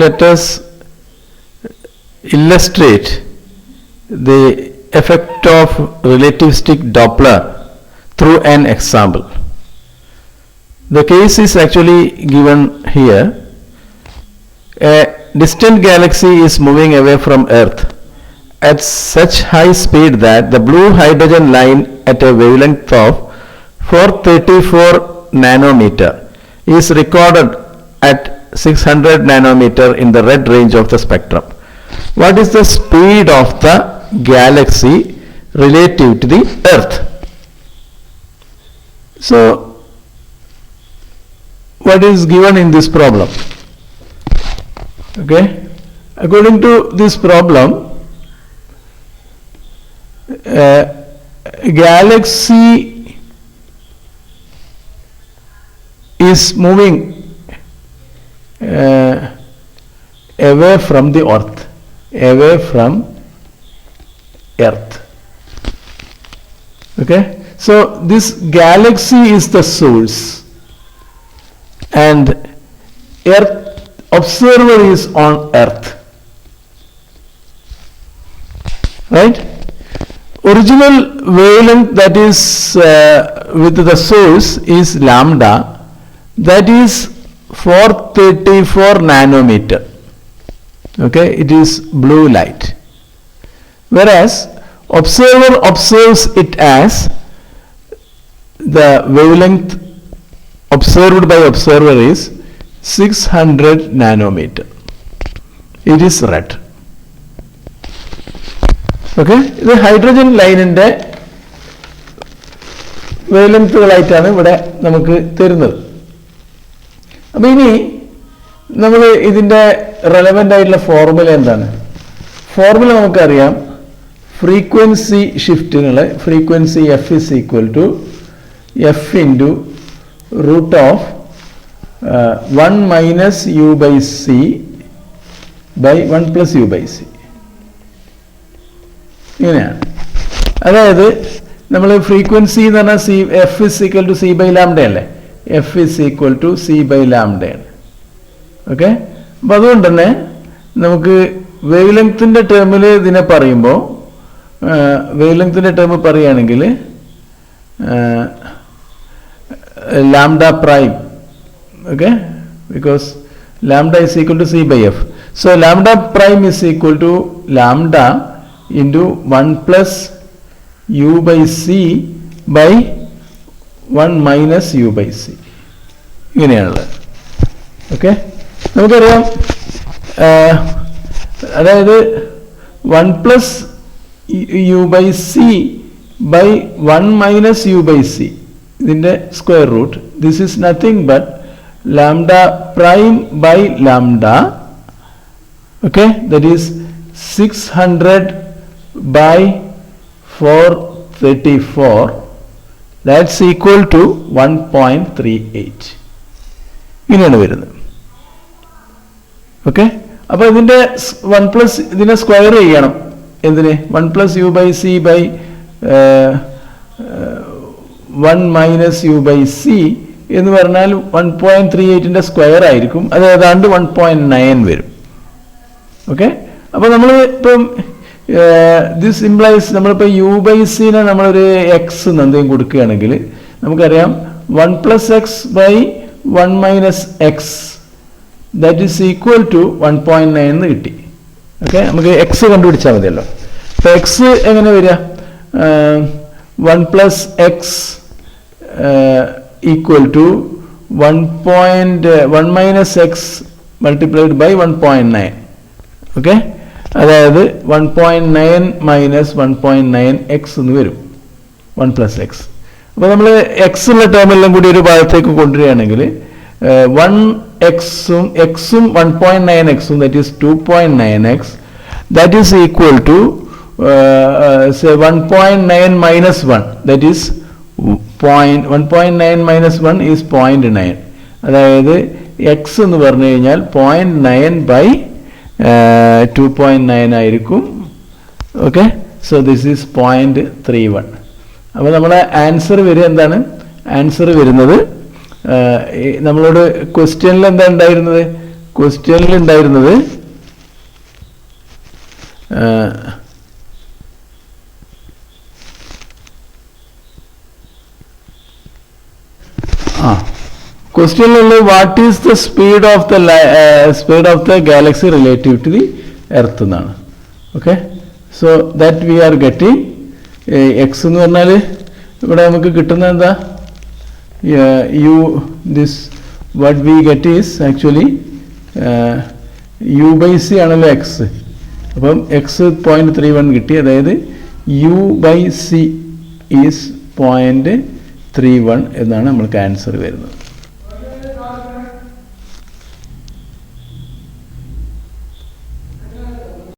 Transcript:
let us illustrate the effect of relativistic Doppler through an example. The case is actually given here. A distant galaxy is moving away from Earth at such high speed that the blue hydrogen line at a wavelength of 434 nanometer is recorded at 600 nanometer in the red range of the spectrum. What is the speed of the galaxy relative to the Earth? So, what is given in this problem? Okay, according to this problem, a galaxy is moving away from the Earth, Okay, so this galaxy is the source, and Earth observer is on Earth, right? Original wavelength that is with the source is lambda, that is 434 nanometer. Okay, it is blue light, whereas observer observes it as the wavelength observed by observer is 600 nanometer. It is red. Okay, the hydrogen line in the wavelength light ഇവിടെ നമുക്ക് തരുന്നത്. അപ്പോൾ ഇനി നമ്മൾ ഇതിന്റെ relevant ആയിട്ടുള്ള formula എന്താണ്? Formula നമുക്കറിയാം. ഫ്രീക്വൻസി ഷിഫ്റ്റിനുള്ള frequency F is equal to F into root of 1 minus U by C by 1 plus U by C. ഇങ്ങനെയാണ്. അതായത് നമ്മൾ ഫ്രീക്വൻസി എന്ന് പറഞ്ഞാൽ C F is equal to C by lambda അല്ലേ? F is equal to C by ലാംഡയാണ്. Okay, അപ്പം അതുകൊണ്ട് തന്നെ നമുക്ക് വേവ് ലെങ്ത്തിൻ്റെ ടേമിൽ ഇതിനെ പറയുമ്പോൾ വേവ് ടേം പറയുകയാണെങ്കിൽ lambda prime, okay, because lambda is equal to c by f. So lambda prime is equal to lambda into 1 plus u by c by 1 minus u by c. ഇങ്ങനെയാണുള്ളത്. Okay, നമുക്കറിയാം അതായത് 1 plus U by C by 1 minus U by C, ഇതിൻ്റെ square root, this is nothing but lambda prime by lambda, okay, that is 600 by 434, that's equal to 1.38. ഇങ്ങനെയാണ് വരുന്നത്. Okay, അപ്പോൾ ഇതിൻ്റെ 1 plus ഇതിനെ square ചെയ്യണം. എന്തിന്? 1 plus U by C by 1 minus U by C എന്ന് പറഞ്ഞാൽ 1.38ൻ്റെ സ്ക്വയർ ആയിരിക്കും. അത് ഏതാണ്ട് 1.9 വരും. ഓക്കെ, അപ്പോൾ നമ്മൾ ഇപ്പം ദിസ് ഇംപ്ലൈസ് നമ്മളിപ്പോൾ യു ബൈ സിനെ നമ്മളൊരു എക്സ് എന്തെങ്കിലും കൊടുക്കുകയാണെങ്കിൽ നമുക്കറിയാം 1 plus X by 1 minus X that is equal to 1.9 എന്ന് കിട്ടി. ഓക്കെ, നമുക്ക് എക്സ് കണ്ടുപിടിച്ചാൽ മതിയല്ലോ. അപ്പോൾ എക്സ് എങ്ങനെ വരിക? 1 plus X equal to 1 minus x multiplied by 1.9. Okay, അതായത് 1.9 മൈനസ് 1.9 എക്സ് എന്ന് വരും, 1 പ്ലസ് എക്സ്. അപ്പോൾ നമ്മൾ എക്സ് ഉള്ള ടേമെല്ലാം കൂടി ഒരു ഭാഗത്തേക്ക് കൊണ്ടുവരികയാണെങ്കിൽ 1 എക്സും 1.9 എക്സും that is 2.9 X that is equal to 1.9 minus 1 that is 1.9 minus 1 is 0.9. അതായത് എക്സ് എന്ന് പറഞ്ഞു കഴിഞ്ഞാൽ 0.9 ബൈ 2.9 ആയിരിക്കും. Okay, so this is 0.31. അപ്പോൾ നമ്മുടെ ആൻസർ വരിക എന്താണ്? ആൻസർ വരുന്നത് നമ്മളോട് ക്വസ്റ്റ്യനിൽ എന്താ ഉണ്ടായിരുന്നത്? ക്വസ്റ്റ്യനിൽ ഉണ്ടായിരുന്നത് ക്വസ്റ്റ്യനിലുള്ള what is the speed of the galaxy relative to the earth എന്നാണ്. Okay, so that we are getting X എന്ന് പറഞ്ഞാൽ ഇവിടെ നമുക്ക് കിട്ടുന്നത് എന്താ, what we get is actually u by c ആണല്ലോ എക്സ്. അപ്പം എക്സ് 0.31 കിട്ടി, അതായത് u by c ഈസ് 0.31 എന്നാണ് നമ്മൾക്ക് ആൻസർ വരുന്നത്.